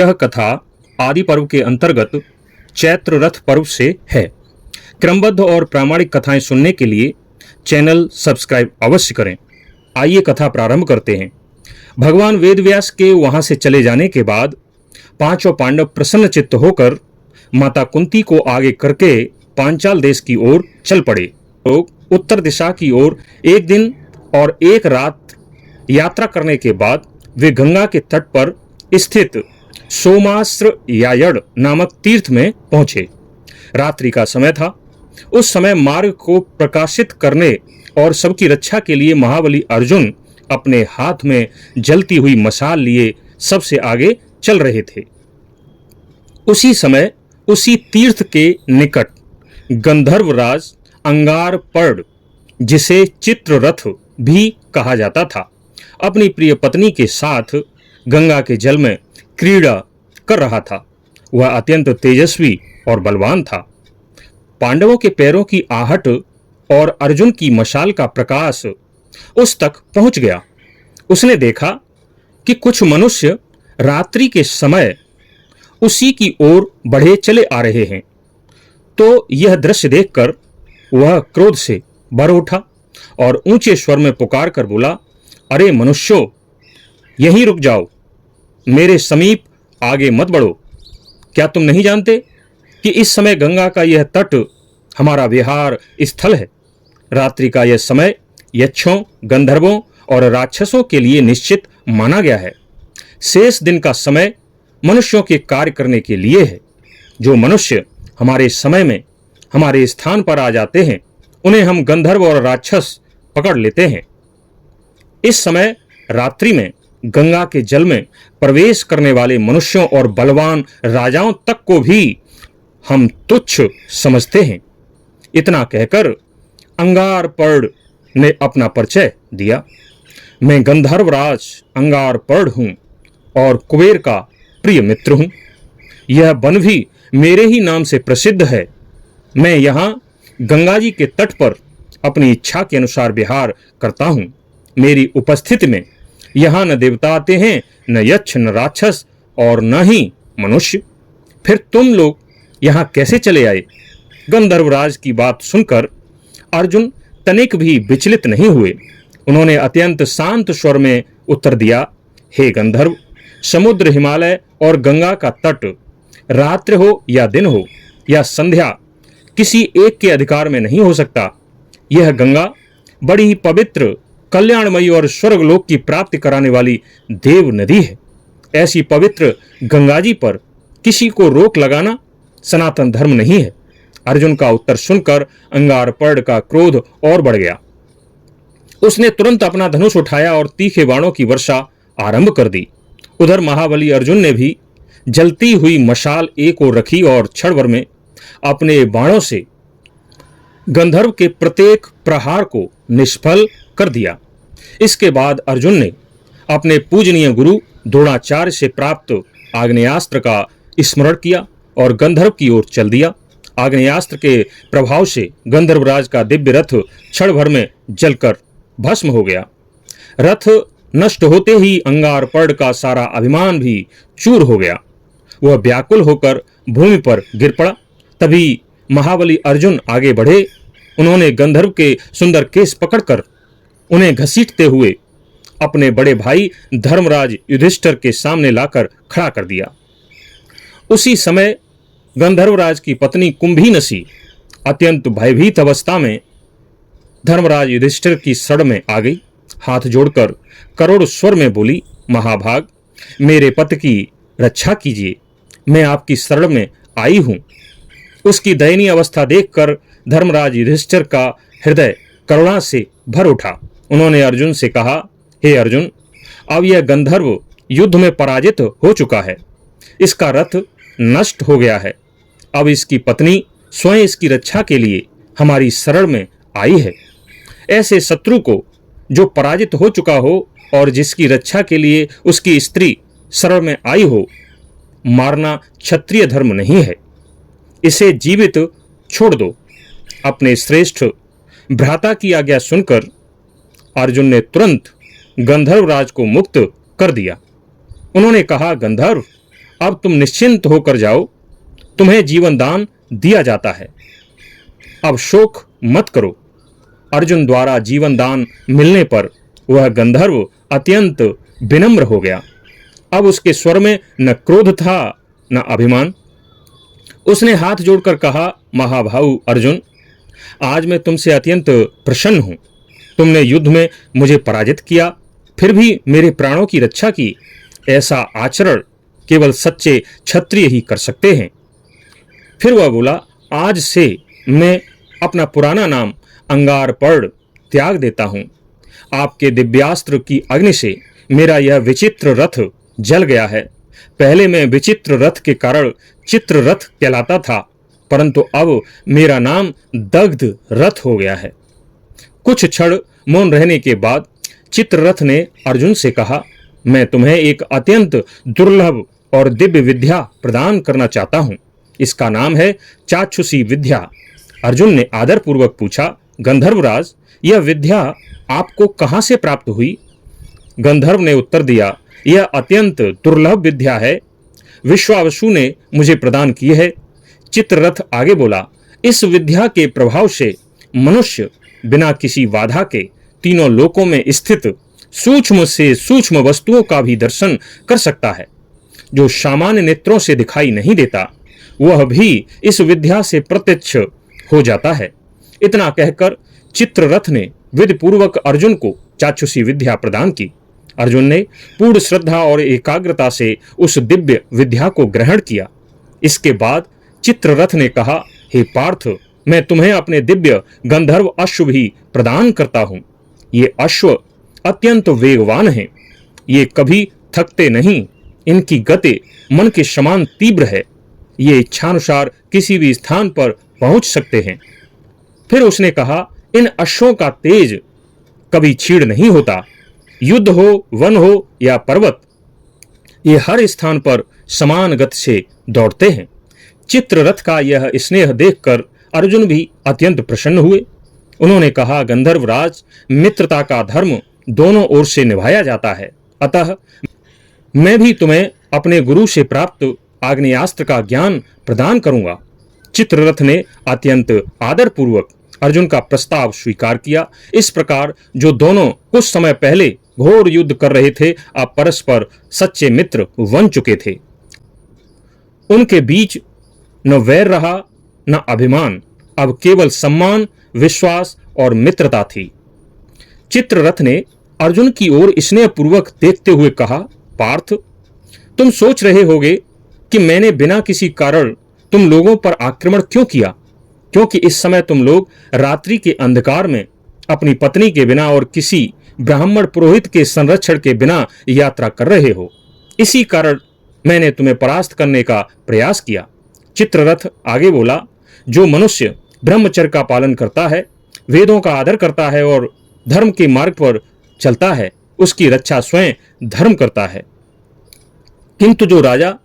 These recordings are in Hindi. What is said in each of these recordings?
यह कथा आदि पर्व के अंतर्गत चैत्र रथ पर्व से है। क्रमबद्ध और प्रामाणिक कथाएं सुनने के लिए चैनल सब्सक्राइब अवश्य करें। आइए कथा प्रारंभ करते हैं। भगवान वेदव्यास के वहां से चले जाने के बाद पांचों पांडव प्रसन्न चित्त होकर माता कुंती को आगे करके पांचाल देश की ओर चल पड़े। लोग उत्तर दिशा की ओर एक दिन और एक रात यात्रा करने के बाद वे गंगा के तट पर स्थित सोमास्त्र यायड़ नामक तीर्थ में पहुंचे। रात्रि का समय था। उस समय मार्ग को प्रकाशित करने और सबकी रक्षा के लिए महाबली अर्जुन अपने हाथ में जलती हुई मशाल लिए सबसे आगे चल रहे थे। उसी समय उसी तीर्थ के निकट गंधर्वराज अंगारपर्ण, जिसे चित्ररथ भी कहा जाता था, अपनी प्रिय पत्नी के साथ गंगा के जल में क्रीड़ा कर रहा था। वह अत्यंत तेजस्वी और बलवान था। पांडवों के पैरों की आहट और अर्जुन की मशाल का प्रकाश उस तक पहुंच गया। उसने देखा कि कुछ मनुष्य रात्रि के समय उसी की ओर बढ़े चले आ रहे हैं। तो यह दृश्य देखकर वह क्रोध से भर उठा और ऊंचे स्वर में पुकार कर बोला, अरे मनुष्यों, यहीं रुक जाओ, मेरे समीप आगे मत बढ़ो। क्या तुम नहीं जानते कि इस समय गंगा का यह तट हमारा विहार स्थल है? रात्रि का यह समय यक्षों, गंधर्वों और राक्षसों के लिए निश्चित माना गया है। शेष दिन का समय मनुष्यों के कार्य करने के लिए है। जो मनुष्य हमारे समय में हमारे स्थान पर आ जाते हैं, उन्हें हम गंधर्व और राक्षस पकड़ लेते हैं। इस समय रात्रि में गंगा के जल में प्रवेश करने वाले मनुष्यों और बलवान राजाओं तक को भी हम तुच्छ समझते हैं। इतना कहकर अंगारपर्ण ने अपना परिचय दिया। मैं गंधर्वराज अंगारपर्ण हूं और कुबेर का प्रिय मित्र हूं। यह वन भी मेरे ही नाम से प्रसिद्ध है। मैं यहाँ गंगा जी के तट पर अपनी इच्छा के अनुसार विहार करता हूं। मेरी उपस्थिति में यहाँ न देवता आते हैं, न यक्ष, न राक्षस और न ही मनुष्य। फिर तुम लोग यहाँ कैसे चले आए? गंधर्वराज की बात सुनकर अर्जुन तनिक भी विचलित नहीं हुए। उन्होंने अत्यंत शांत स्वर में उत्तर दिया, हे गंधर्व, समुद्र, हिमालय और गंगा का तट रात्रि हो या दिन हो या संध्या किसी एक के अधिकार में नहीं हो सकता। यह गंगा बड़ी ही पवित्र, कल्याणमयी और स्वर्गलोक की प्राप्ति कराने वाली देव नदी है। ऐसी पवित्र गंगा जी पर किसी को रोक लगाना सनातन धर्म नहीं है। अर्जुन का उत्तर सुनकर अंगारपर्ण का क्रोध और बढ़ गया। उसने तुरंत अपना धनुष उठाया और तीखे बाणों की वर्षा आरंभ कर दी। उधर महाबली अर्जुन ने भी जलती हुई मशाल एक ओर रखी और क्षण भर में अपने बाणों से गंधर्व के प्रत्येक प्रहार को निष्फल कर दिया। इसके बाद अर्जुन ने अपने पूजनीय गुरु द्रोणाचार्य से प्राप्त आग्नेयास्त्र का स्मरण किया और गंधर्व की ओर चल दिया। आग्नेयास्त्र के प्रभाव से गंधर्वराज का दिव्य रथ क्षण भर में जलकर भस्म हो गया। रथ नष्ट होते ही अंगारपर्ण का सारा अभिमान भी चूर हो गया। वह व्याकुल होकर भूमि पर गिर पड़ा। तभी महाबली अर्जुन आगे बढ़े। उन्होंने गंधर्व के सुंदर केश पकड़कर उन्हें घसीटते हुए अपने बड़े भाई धर्मराज युधिष्ठिर के सामने लाकर खड़ा कर दिया। उसी समय गंधर्वराज की पत्नी कुंभीनसी अत्यंत भयभीत अवस्था में धर्मराज युधिष्ठिर की शरण में आ गई। हाथ जोड़कर करोड़ स्वर में बोली, महाभाग, मेरे पति की रक्षा कीजिए, मैं आपकी शरण में आई हूं। उसकी दयनीय अवस्था देखकर धर्मराज युधिष्ठिर का हृदय करुणा से भर उठा। उन्होंने अर्जुन से कहा, हे अर्जुन, अब यह गंधर्व युद्ध में पराजित हो चुका है। इसका रथ नष्ट हो गया है। अब इसकी पत्नी स्वयं इसकी रक्षा के लिए हमारी शरण में आई है। ऐसे शत्रु को जो पराजित हो चुका हो और जिसकी रक्षा के लिए उसकी स्त्री शरण में आई हो, मारना क्षत्रिय धर्म नहीं है। इसे जीवित छोड़ दो। अपने श्रेष्ठ भ्राता की आज्ञा सुनकर अर्जुन ने तुरंत गंधर्वराज को मुक्त कर दिया। उन्होंने कहा, गंधर्व, अब तुम निश्चिंत होकर जाओ, तुम्हें जीवन दान दिया जाता है। अब शोक मत करो। अर्जुन द्वारा जीवन दान मिलने पर वह गंधर्व अत्यंत विनम्र हो गया। अब उसके स्वर में न क्रोध था न अभिमान। उसने हाथ जोड़कर कहा, महाभाऊ अर्जुन, आज मैं तुमसे अत्यंत प्रसन्न हूं। तुमने युद्ध में मुझे पराजित किया, फिर भी मेरे प्राणों की रक्षा की। ऐसा आचरण केवल सच्चे क्षत्रिय ही कर सकते हैं। फिर वह बोला, आज से मैं अपना पुराना नाम अंगारपर्ण त्याग देता हूं। आपके दिव्यास्त्र की अग्नि से मेरा यह विचित्र रथ जल गया है। पहले मैं विचित्र रथ के कारण चित्र रथ कहलाता था, परंतु अब मेरा नाम दग्ध रथ हो गया है। कुछ क्षण मौन रहने के बाद चित्ररथ ने अर्जुन से कहा, मैं तुम्हें एक अत्यंत दुर्लभ और दिव्य विद्या प्रदान करना चाहता हूं। इसका नाम है चाक्षुषी विद्या। अर्जुन ने आदरपूर्वक पूछा, गंधर्वराज, यह विद्या आपको कहां से प्राप्त हुई? गंधर्व ने उत्तर दिया, यह अत्यंत दुर्लभ विद्या है। विश्वावसु ने मुझे प्रदान की है। चित्ररथ आगे बोला, इस विद्या के प्रभाव से मनुष्य बिना किसी बाधा के तीनों लोकों में स्थित सूक्ष्म से सूक्ष्म वस्तुओं का भी दर्शन कर सकता है। जो सामान्य नेत्रों से दिखाई नहीं देता, वह भी इस विद्या से प्रत्यक्ष हो जाता है। इतना कहकर चित्ररथ ने विधिपूर्वक अर्जुन को चाक्षुषी विद्या प्रदान की। अर्जुन ने पूर्ण श्रद्धा और एकाग्रता से उस दिव्य विद्या को ग्रहण किया। इसके बाद चित्ररथ ने कहा, हे पार्थ, मैं तुम्हें अपने दिव्य गंधर्व अश्व भी प्रदान करता हूं। ये अश्व अत्यंत वेगवान हैं। ये कभी थकते नहीं। इनकी गति मन के समान तीव्र है। ये इच्छानुसार किसी भी स्थान पर पहुंच सकते हैं। फिर उसने कहा, इन अश्वों का तेज कभी क्षीण नहीं होता। युद्ध हो, वन हो या पर्वत, ये हर स्थान पर समान गति से दौड़ते हैं। चित्ररथ का यह स्नेह देखकर अर्जुन भी अत्यंत प्रसन्न हुए। उन्होंने कहा, गंधर्वराज, मित्रता का धर्म दोनों ओर से निभाया जाता है। अतः मैं भी तुम्हें अपने गुरु से प्राप्त आग्नेयास्त्र का ज्ञान प्रदान करूंगा। चित्ररथ ने अत्यंत आदरपूर्वक अर्जुन का प्रस्ताव स्वीकार किया। इस प्रकार जो दोनों कुछ समय पहले घोर युद्ध कर रहे थे, अब परस्पर सच्चे मित्र बन चुके थे। उनके बीच न वैर रहा न अभिमान, अब केवल सम्मान, विश्वास और मित्रता थी। चित्ररथ ने अर्जुन की ओर स्नेहपूर्वक देखते हुए कहा, पार्थ, तुम सोच रहे होगे कि मैंने बिना किसी कारण तुम लोगों पर आक्रमण क्यों किया, क्योंकि इस समय तुम लोग रात्रि के अंधकार में अपनी पत्नी के बिना और किसी ब्राह्मण पुरोहित के संरक्षण के बिना यात्रा कर रहे हो। इसी कारण मैंने तुम्हें परास्त करने का प्रयास किया। चित्ररथ आगे बोला, जो मनुष्य ब्रह्मचर्य का पालन करता है, वेदों का आदर करता है और धर्म के मार्ग पर चलता है, उसकी रक्षा स्वयं धर्म करता है। किंतु जो राजा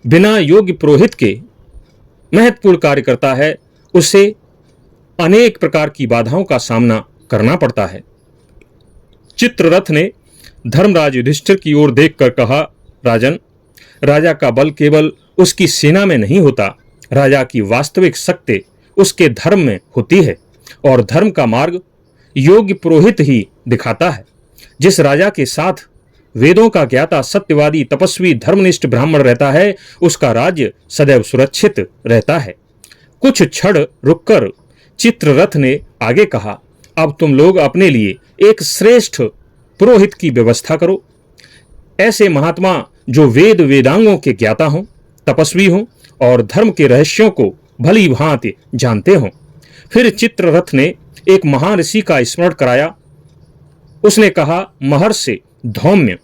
बिना योग्य पुरोहित के महत्वपूर्ण कार्य करता है, उसे अनेक प्रकार की बाधाओं का सामना करना पड़ता है। चित्ररथ ने धर्मराज युधिष्ठिर की ओर देखकर कहा, राजन, राजा का बल केवल उसकी सेना में नहीं होता। राजा की वास्तविक शक्ति उसके धर्म में होती है और धर्म का मार्ग योग्य पुरोहित ही दिखाता है। जिस राजा के साथ वेदों का ज्ञाता, सत्यवादी, तपस्वी, धर्मनिष्ठ ब्राह्मण रहता है, उसका राज्य सदैव सुरक्षित रहता है। कुछ क्षण रुककर चित्ररथ ने आगे कहा, अब तुम लोग अपने लिए एक श्रेष्ठ पुरोहित की व्यवस्था करो। ऐसे महात्मा जो वेद वेदांगों के ज्ञाता हों, तपस्वी हों और धर्म के रहस्यों को भली भांति जानते हों। फिर चित्ररथ ने एक महान ऋषि का स्मरण कराया। उसने कहा, महर्षि धौम्य,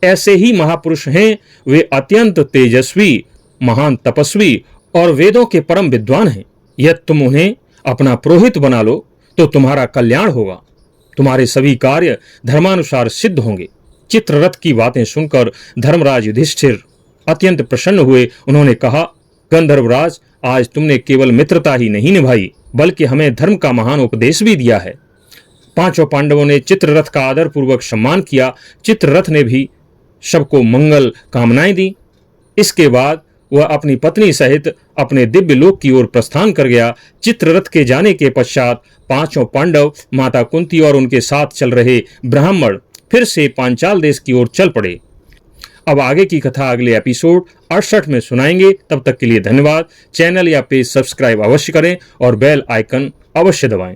ऐसे ही महापुरुष हैं। वे अत्यंत तेजस्वी, महान तपस्वी और वेदों के परम विद्वान हैं। यदि तुम उन्हें अपना पुरोहित बना लो तो तुम्हारा कल्याण होगा। तुम्हारे सभी कार्य धर्मानुसार सिद्ध होंगे। चित्ररथ की बातें सुनकर धर्मराज युधिष्ठिर अत्यंत प्रसन्न हुए। उन्होंने कहा, गंधर्वराज, आज तुमने केवल मित्रता ही नहीं निभाई, बल्कि हमें धर्म का महान उपदेश भी दिया है। पांचों पांडवों ने चित्ररथ का आदरपूर्वक सम्मान किया। चित्ररथ ने भी सबको मंगल कामनाएं दी। इसके बाद वह अपनी पत्नी सहित अपने दिव्य लोक की ओर प्रस्थान कर गया। चित्ररथ के जाने के पश्चात पांचों पांडव, माता कुंती और उनके साथ चल रहे ब्राह्मण फिर से पांचाल देश की ओर चल पड़े। अब आगे की कथा अगले एपिसोड 68 में सुनाएंगे। तब तक के लिए धन्यवाद। चैनल या पेज सब्सक्राइब अवश्य करें और बेल आइकन अवश्य दबाएं।